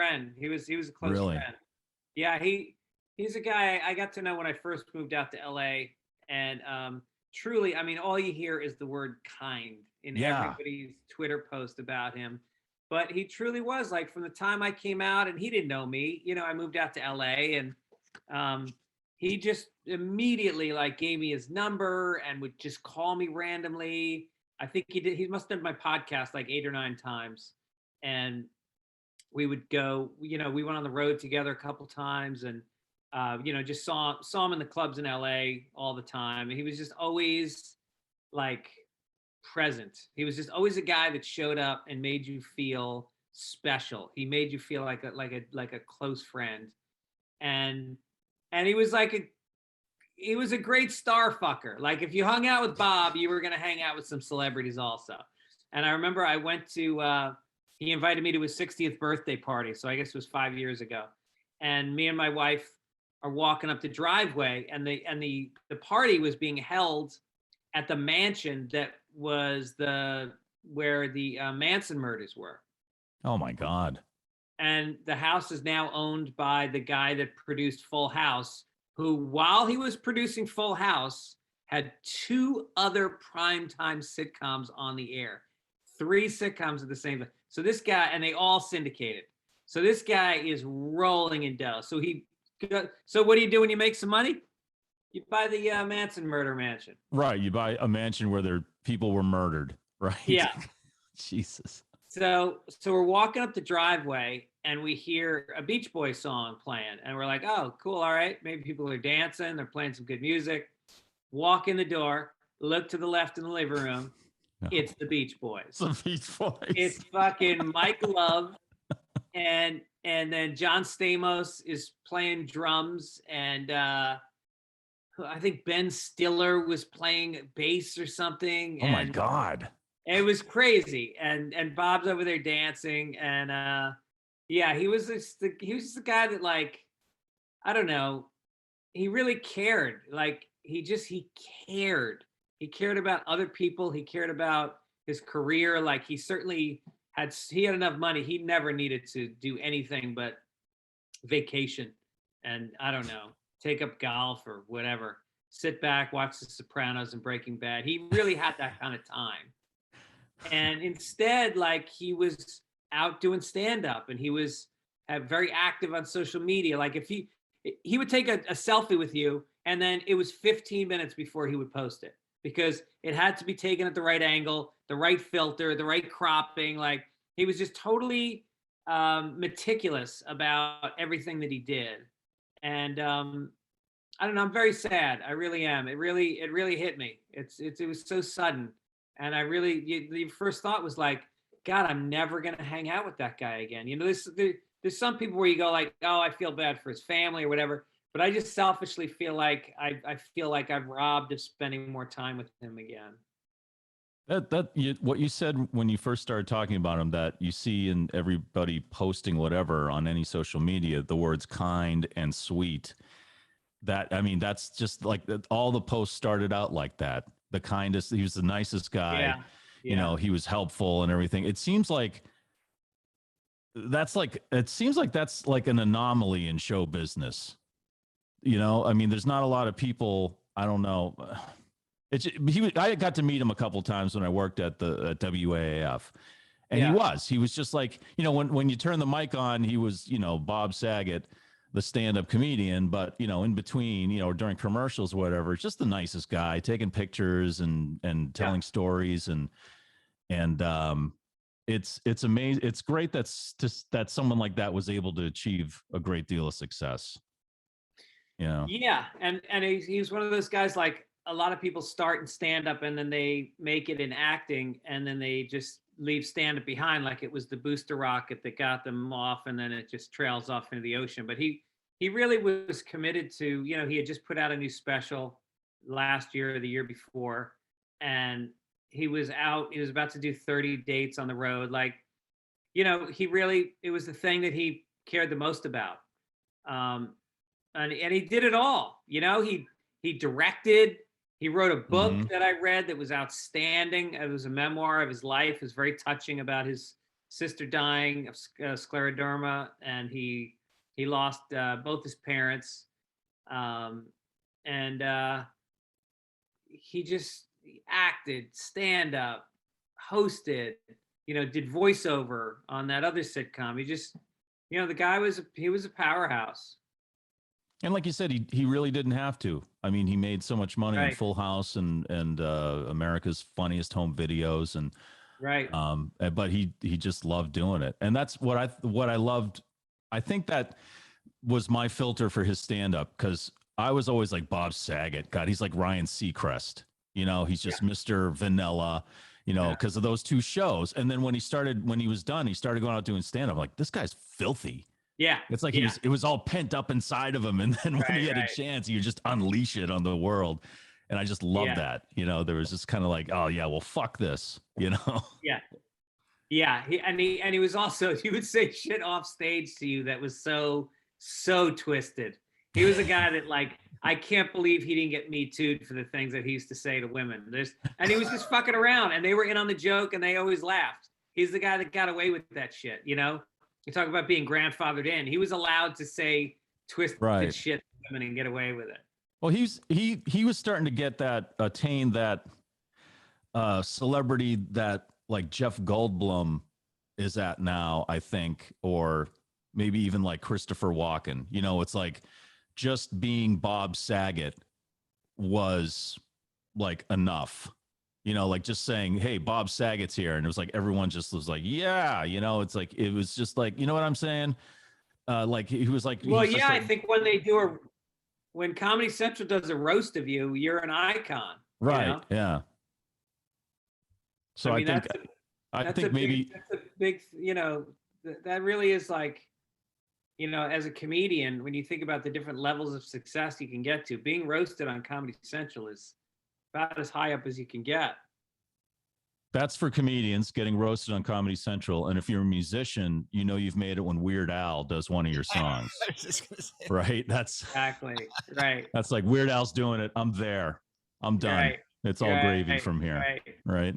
friend. He was a close Really? friend. Yeah, he's a guy I got to know when I first moved out to LA. And truly, I mean, all you hear is the word kind in Yeah. everybody's Twitter post about him. But he truly was, like, from the time I came out, and he didn't know me. I moved out to LA, and um, he just immediately, like, gave me his number and would just call me randomly. I think he must have done my podcast like 8 or 9 times. And we would go, we went on the road together a couple times, and just saw him in the clubs in LA all the time. And he was just always, like, present. He was just always a guy that showed up and made you feel special. He made you feel like a close friend. And he was a great star fucker. Like, if you hung out with Bob, you were going to hang out with some celebrities also. And I remember I went to he invited me to his 60th birthday party, so I guess it was 5 years ago. And me and my wife are walking up the driveway, and the party was being held at the mansion that was where the Manson murders were. Oh my God. And the house is now owned by the guy that produced Full House, who, while he was producing Full House, had 2 other primetime sitcoms on the air. 3 sitcoms at the same time. So this guy, and they all syndicated. So this guy is rolling in dough. So what do you do when you make some money? You buy the Manson murder mansion. Right. You buy a mansion where people were murdered. Right. Yeah. Jesus. So we're walking up the driveway, and we hear a Beach Boys song playing, and we're like, oh, cool. All right. Maybe people are dancing. They're playing some good music. Walk in the door, look to the left in the living room. No. It's the Beach Boys. The Beach Boys. It's fucking Mike Love, and then John Stamos is playing drums, and I think Ben Stiller was playing bass or something. Oh my God. It was crazy. And Bob's over there dancing, and yeah, he was just the guy that, like, I don't know, he really cared. Like, he cared. He cared about other people. He cared about his career. Like, he had enough money. He never needed to do anything but vacation, and, I don't know, take up golf or whatever. Sit back, watch The Sopranos and Breaking Bad. He really had that kind of time. And instead, like, he was out doing stand-up, and he was very active on social media. Like, if he would take a selfie with you, and then it was 15 minutes before he would post it, because it had to be taken at the right angle, the right filter, the right cropping. Like, he was just totally meticulous about everything that he did. And I don't know, I'm very sad. I really am. It really hit me. It was so sudden. And the first thought was like, God, I'm never going to hang out with that guy again. There's some people where you go like, oh, I feel bad for his family or whatever. But I just selfishly feel like I feel like I've robbed of spending more time with him again. What you said when you first started talking about him, that you see in everybody posting whatever on any social media, the words kind and sweet. That's just like all the posts started out like that. The kindest, he was the nicest guy. Yeah. Yeah. He was helpful and everything. It seems like that's like an anomaly in show business. There's not a lot of people. I don't know. I got to meet him a couple of times when I worked at the WAAF, and he was just like, when you turn the mic on, he was, Bob Saget, the stand-up comedian, but in between, during commercials or whatever, just the nicest guy, taking pictures and telling stories, and it's amazing. It's great that someone like that was able to achieve a great deal of success. Yeah, and he's one of those guys, like, a lot of people start in stand-up and then they make it in acting, and then they just leave stand-up behind, like it was the booster rocket that got them off, and then it just trails off into the ocean. But he really was committed to, he had just put out a new special last year or the year before, and he was about to do 30 dates on the road. Like, it was the thing that he cared the most about. And he did it all. He directed. He wrote a book that I read that was outstanding. It was a memoir of his life. It was very touching about his sister dying of scleroderma, and he lost both his parents, and he just acted, stand up, hosted, did voiceover on that other sitcom. He just, the guy was a powerhouse. And like you said, he really didn't have to. I mean, he made so much money on Right. Full House and America's Funniest Home Videos, and Right. but he just loved doing it, and that's what I loved. I think that was my filter for his stand up, because I was always like Bob Saget. God, he's like Ryan Seacrest. He's just Mr. Vanilla. Because of those two shows. And then when he was done, he started going out doing stand up. Like, this guy's filthy. Yeah. It's like yeah. it was all pent up inside of him. And then when he had a chance, he would just unleash it on the world. And I just love that. There was just kind of like, oh yeah, well, fuck this, Yeah. Yeah. He was also, he would say shit off stage to you that was so twisted. He was a guy that, like, I can't believe he didn't get Me Too'd for the things that he used to say to women. And he was just fucking around, and they were in on the joke, and they always laughed. He's the guy that got away with that shit. You talk about being grandfathered in. He was allowed to say twisted shit to women and get away with it. Well, he was starting to attain that celebrity that, like, Jeff Goldblum is at now, I think, or maybe even like Christopher Walken. It's like, just being Bob Saget was like enough, like just saying, hey, Bob Saget's here. And it was like, everyone just was like, yeah, it's like, it was just like, you know what I'm saying? Like he was like, well, yeah, I think when Comedy Central does a roast of you, you're an icon. Right. Yeah. So I think maybe that's a big, that really is like, as a comedian, when you think about the different levels of success you can get to, being roasted on Comedy Central is about as high up as you can get. That's for comedians, getting roasted on Comedy Central. And if you're a musician, you've made it when Weird Al does one of your songs. Right? That's exactly right. That's like, Weird Al's doing it. I'm there. I'm done. It's all gravy from here. Right.